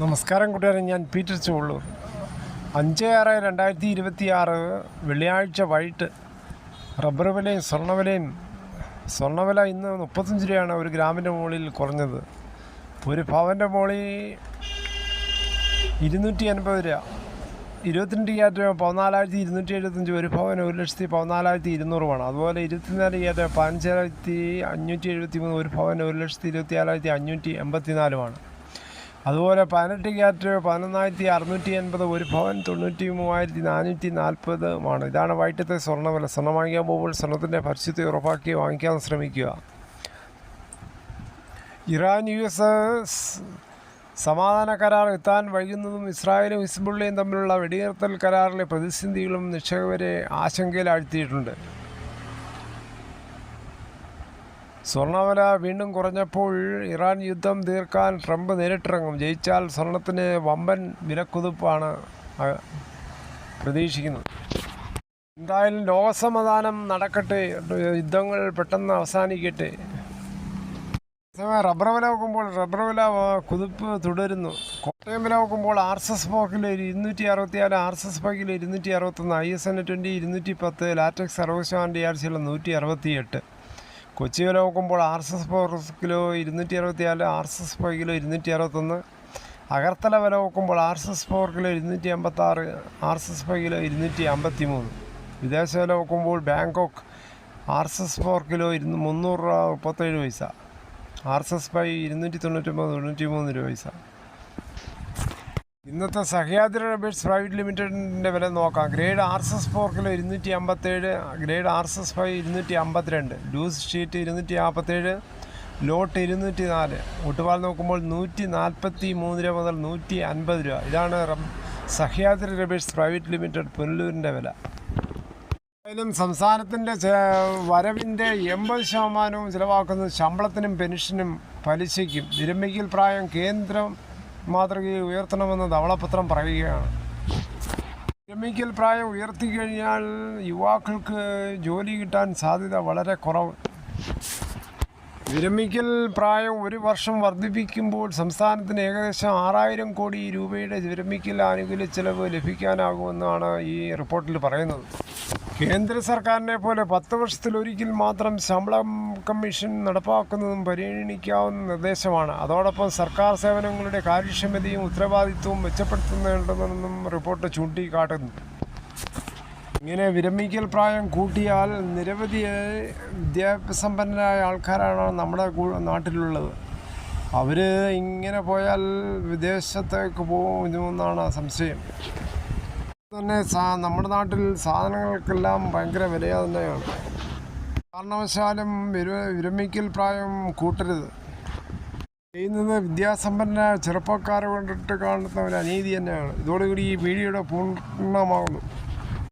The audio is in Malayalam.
നമസ്കാരം കൂട്ടുകാരെ, ഞാൻ പീറ്റർ ചുവള്ളൂർ. 5/6/2026 വെള്ളിയാഴ്ച വൈകിട്ട് റബ്ബർ വിലയും സ്വർണ്ണവില ഇന്ന് 35 രൂപയാണ് ഒരു ഗ്രാമിൻ്റെ മുകളിൽ കുറഞ്ഞത്. ഒരു പവൻ്റെ മുകളിൽ 280 രൂപ. 22 ക്യാരറ്റ് 14,275, ഒരു പവൻ 1,14,200 അതുപോലെ 24 ക്യാരറ്റ് 15,573, ഒരു പവൻ 1,24,584. അതുപോലെ 18 ക്യാരറ്റ് 11,680, ഒരു പവൻ 93,440. ഇതാണ് വൈകിട്ടത്തെ സ്വർണ്ണവില. സ്വർണ്ണം വാങ്ങിക്കാൻ പോകുമ്പോൾ സ്വർണ്ണത്തിൻ്റെ പരിശുദ്ധി ഉറപ്പാക്കി വാങ്ങിക്കാൻ ശ്രമിക്കുക. ഇറാൻ US സമാധാന കരാർ എത്താൻ വൈകുന്നതും ഇസ്രായേലും ഹിസ്ബുള്ളയും തമ്മിലുള്ള വെടിനിർത്തൽ കരാറിലെ പ്രതിസന്ധികളും നിക്ഷേപകരെ ആശങ്കയിലാഴ്ത്തിയിട്ടുണ്ട്. സ്വർണ്ണവില വീണ്ടും കുറഞ്ഞപ്പോൾ ഇറാൻ യുദ്ധം തീർക്കാൻ ട്രംപ് നേരിട്ടിറങ്ങും. ജയിച്ചാൽ സ്വർണത്തിന് വമ്പൻ വിലക്കുതിപ്പാണ് പ്രതീക്ഷിക്കുന്നത്. എന്തായാലും ലോകസമാധാനം നടക്കട്ടെ, യുദ്ധങ്ങൾ പെട്ടെന്ന് അവസാനിക്കട്ടെ. റബ്ബർ വില നോക്കുമ്പോൾ റബ്ബർ വില കുതിപ്പ് തുടരുന്നു. കോട്ടയം വില നോക്കുമ്പോൾ RSS സ്പോക്കിൽ 264, RSS സ്പോക്കിൽ 261, ISN 20 210, latex 60% DRC 168. Kochi വില നോക്കുമ്പോൾ RSS kilo 264, RSS kilo 261. Agartala വില നോക്കുമ്പോൾ RSS കിലോ 256, RSS കിലോ 253. വിദേശ വില നോക്കുമ്പോൾ ബാങ്കോക്ക് RSS കിലോ 337 പൈസ, RSS 299 രൂപ. ഇന്നത്തെ സഹ്യാദ്രി റബ്ബേഴ്സ് പ്രൈവറ്റ് ലിമിറ്റഡിൻ്റെ വില നോക്കാം. Grade RSS kilo 257, grade RSS 252, loose sheet 247, lot 204. ഒട്ടുപാൽ നോക്കുമ്പോൾ 143 രൂപ മുതൽ 150 രൂപ. ഇതാണ് സഹ്യാദ്രി റബ്ബേഴ്സ് പ്രൈവറ്റ് ലിമിറ്റഡ് പുനലൂരിൻ്റെ വില. എന്തായാലും സംസ്ഥാനത്തിൻ്റെ വരവിൻ്റെ 80% ചിലവാക്കുന്നത് ശമ്പളത്തിനും പെൻഷനും പലിശയ്ക്കും. വിരമിക്കൽ പ്രായം കേന്ദ്രം മാതൃകയെ ഉയർത്തണമെന്ന് ധവളപത്രം പറയുകയാണ്. വിരമിക്കൽ പ്രായം ഉയർത്തിക്കഴിഞ്ഞാൽ യുവാക്കൾക്ക് ജോലി കിട്ടാൻ സാധ്യത വളരെ കുറവ്. വിരമിക്കൽ പ്രായം 1 വർഷം വർദ്ധിപ്പിക്കുമ്പോൾ സംസ്ഥാനത്തിന് ഏകദേശം 6,000 കോടി രൂപയുടെ വിരമിക്കൽ ആനുകൂല്യ ചെലവ് ലഭിക്കാനാകുമെന്നാണ് ഈ റിപ്പോർട്ടിൽ പറയുന്നത്. കേന്ദ്ര സർക്കാരിനെ പോലെ 10 വർഷത്തിലൊരിക്കൽ മാത്രം ശമ്പളം കമ്മീഷൻ നടപ്പാക്കുന്നതും പരിഗണിക്കാവുന്ന നിർദ്ദേശമാണ്. അതോടൊപ്പം സർക്കാർ സേവനങ്ങളുടെ കാര്യക്ഷമതയും ഉത്തരവാദിത്വവും മെച്ചപ്പെടുത്തുന്നുണ്ടെന്നും റിപ്പോർട്ട് ചൂണ്ടിക്കാട്ടുന്നു. ഇങ്ങനെ വിരമിക്കൽ പ്രായം കൂട്ടിയാൽ നിരവധി വിദ്യാസമ്പന്നരായ ആൾക്കാരാണ് നമ്മുടെ നാട്ടിലുള്ളത്. അവർ ഇങ്ങനെ പോയാൽ വിദേശത്തേക്ക് പോകുമെന്നാണ് സംശയം. തന്നെ നമ്മുടെ നാട്ടിൽ സാധനങ്ങൾക്കെല്ലാം ഭയങ്കര വില തന്നെയാണ്. കാരണവശാലും വിരമിക്കൽ പ്രായം കൂട്ടരുത്. ചെയ്യുന്നത് വിദ്യാസമ്പന്നരായ ചെറുപ്പക്കാരെ കൊണ്ടിട്ട് കാണുന്ന ഒരു അനീതി തന്നെയാണ്. ഇതോടുകൂടി ഈ വീഡിയോയുടെ പൂർണ്ണമാകുന്നു.